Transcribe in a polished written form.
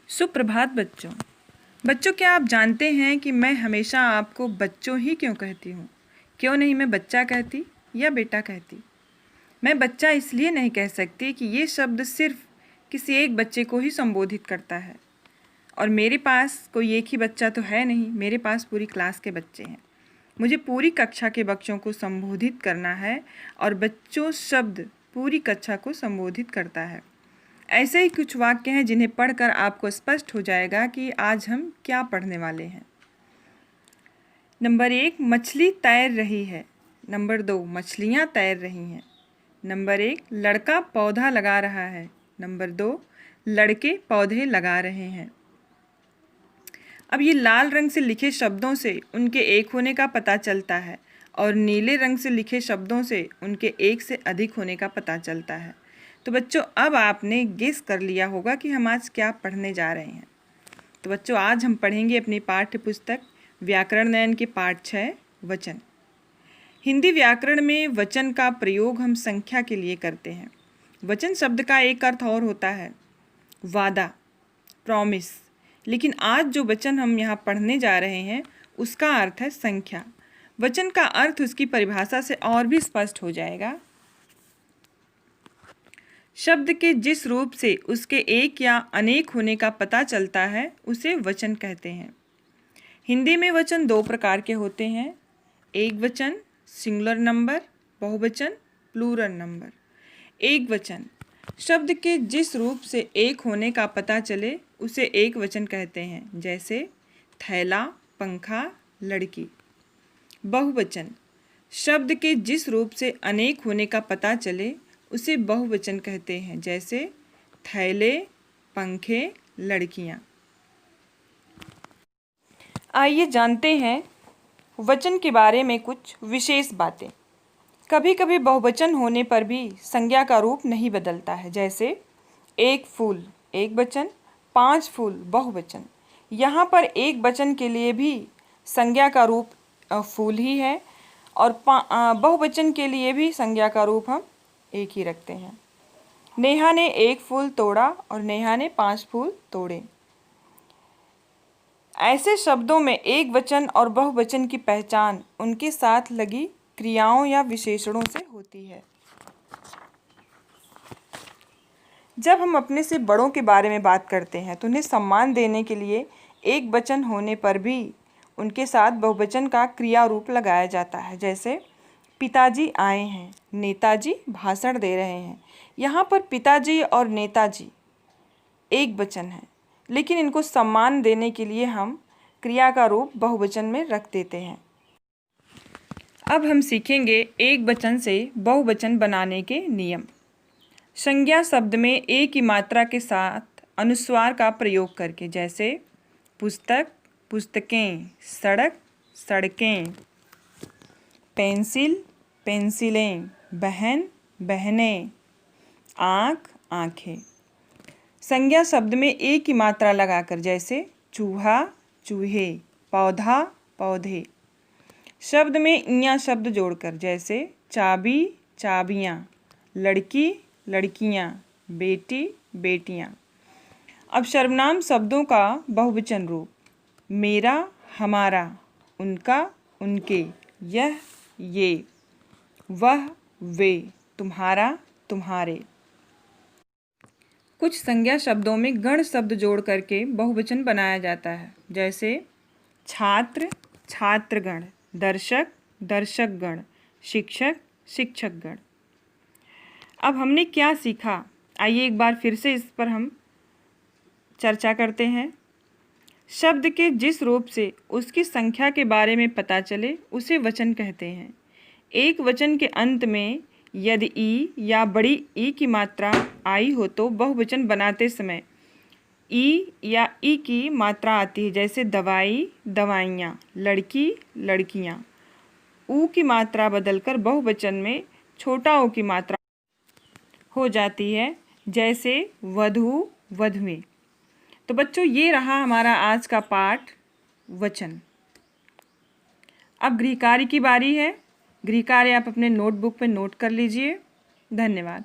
सुप्रभात बच्चों। बच्चों, क्या आप जानते हैं कि मैं हमेशा आपको बच्चों ही क्यों कहती हूँ? क्यों नहीं मैं बच्चा कहती या बेटा कहती? मैं बच्चा इसलिए नहीं कह सकती कि ये शब्द सिर्फ किसी एक बच्चे को ही संबोधित करता है, और मेरे पास कोई एक ही बच्चा तो है नहीं, मेरे पास पूरी क्लास के बच्चे हैं। मुझे पूरी कक्षा के बच्चों को संबोधित करना है, और बच्चों शब्द पूरी कक्षा को संबोधित करता है। ऐसे ही कुछ वाक्य हैं जिन्हें पढ़कर आपको स्पष्ट हो जाएगा कि आज हम क्या पढ़ने वाले हैं। नंबर 1, मछली तैर रही है। नंबर 2, मछलियाँ तैर रही हैं। नंबर 1, लड़का पौधा लगा रहा है। नंबर 2, लड़के पौधे लगा रहे हैं। अब ये लाल रंग से लिखे शब्दों से उनके एक होने का पता चलता है, और नीले रंग से लिखे शब्दों से उनके एक से अधिक होने का पता चलता है। तो बच्चों, अब आपने गेस कर लिया होगा कि हम आज क्या पढ़ने जा रहे हैं। तो बच्चों, आज हम पढ़ेंगे अपनी पाठ्य पुस्तक व्याकरण नयन के पाठ 6 वचन। हिंदी व्याकरण में वचन का प्रयोग हम संख्या के लिए करते हैं। वचन शब्द का एक अर्थ और होता है वादा, प्रॉमिस, लेकिन आज जो वचन हम यहाँ पढ़ने जा रहे हैं उसका अर्थ है संख्या। वचन का अर्थ उसकी परिभाषा से और भी स्पष्ट हो जाएगा। शब्द के जिस रूप से उसके एक या अनेक होने का पता चलता है उसे वचन कहते हैं। हिंदी में वचन दो प्रकार के होते हैं, एक वचन सिंगुलर नंबर, बहुवचन प्लूरल नंबर। एक वचन शब्द के जिस रूप से एक होने का पता चले उसे एक वचन कहते हैं, जैसे थैला, पंखा, लड़की। बहुवचन शब्द के जिस रूप से अनेक होने का पता चले उसे बहुवचन कहते हैं, जैसे थैले, पंखे, लड़कियाँ। आइए जानते हैं वचन के बारे में कुछ विशेष बातें। कभी कभी बहुवचन होने पर भी संज्ञा का रूप नहीं बदलता है, जैसे एक फूल एक वचन, 5 फूल बहुवचन। यहाँ पर एक वचन के लिए भी संज्ञा का रूप फूल ही है, और बहुवचन के लिए भी संज्ञा का रूप हम एक ही रखते हैं। नेहा ने 1 फूल तोड़ा और नेहा ने 5 फूल तोड़े। ऐसे शब्दों में एक वचन और बहुवचन की पहचान उनके साथ लगी क्रियाओं या विशेषणों से होती है। जब हम अपने से बड़ों के बारे में बात करते हैं तो उन्हें सम्मान देने के लिए एक वचन होने पर भी उनके साथ बहुवचन का क्रिया रूप लगाया जाता है, जैसे पिताजी आए हैं, नेताजी भाषण दे रहे हैं। यहाँ पर पिताजी और नेताजी एक वचन है, लेकिन इनको सम्मान देने के लिए हम क्रिया का रूप बहुवचन में रख देते हैं। अब हम सीखेंगे एक वचन से बहुवचन बनाने के नियम। संज्ञा शब्द में एक की मात्रा के साथ अनुस्वार का प्रयोग करके, जैसे पुस्तक, पुस्तकें, सड़क, सड़कें, पेंसिल, पेंसिलें, बहन, बहनें, आँख, आँखें। संज्ञा शब्द में एक की मात्रा लगाकर, जैसे चूहा, चूहे, पौधा, पौधे। शब्द में इया शब्द जोड़कर, जैसे चाबी, चाबियाँ, लड़की, लड़कियाँ, बेटी, बेटियाँ। अब सर्वनाम शब्दों का बहुवचन रूप, मेरा, हमारा, उनका, उनके, यह, ये, वह, वे, तुम्हारा, तुम्हारे। कुछ संज्ञा शब्दों में गण शब्द जोड़ करके बहुवचन बनाया जाता है, जैसे छात्र, छात्रगण, दर्शक, दर्शकगण, शिक्षक, शिक्षकगण। अब हमने क्या सीखा, आइए एक बार फिर से इस पर हम चर्चा करते हैं। शब्द के जिस रूप से उसकी संख्या के बारे में पता चले उसे वचन कहते हैं। एक वचन के अंत में यदि ई या बड़ी ई की मात्रा आई हो तो बहुवचन बनाते समय ई या ई की मात्रा आती है, जैसे दवाई, दवाइयाँ, लड़की, लड़कियाँ। ऊ की मात्रा बदलकर बहुवचन में छोटा ऊ की मात्रा हो जाती है, जैसे वधू, वधुएं। तो बच्चों, ये रहा हमारा आज का पाठ वचन। अब गृह कार्य की बारी है। गृह कार्य आप अपने नोटबुक पे नोट कर लीजिए। धन्यवाद।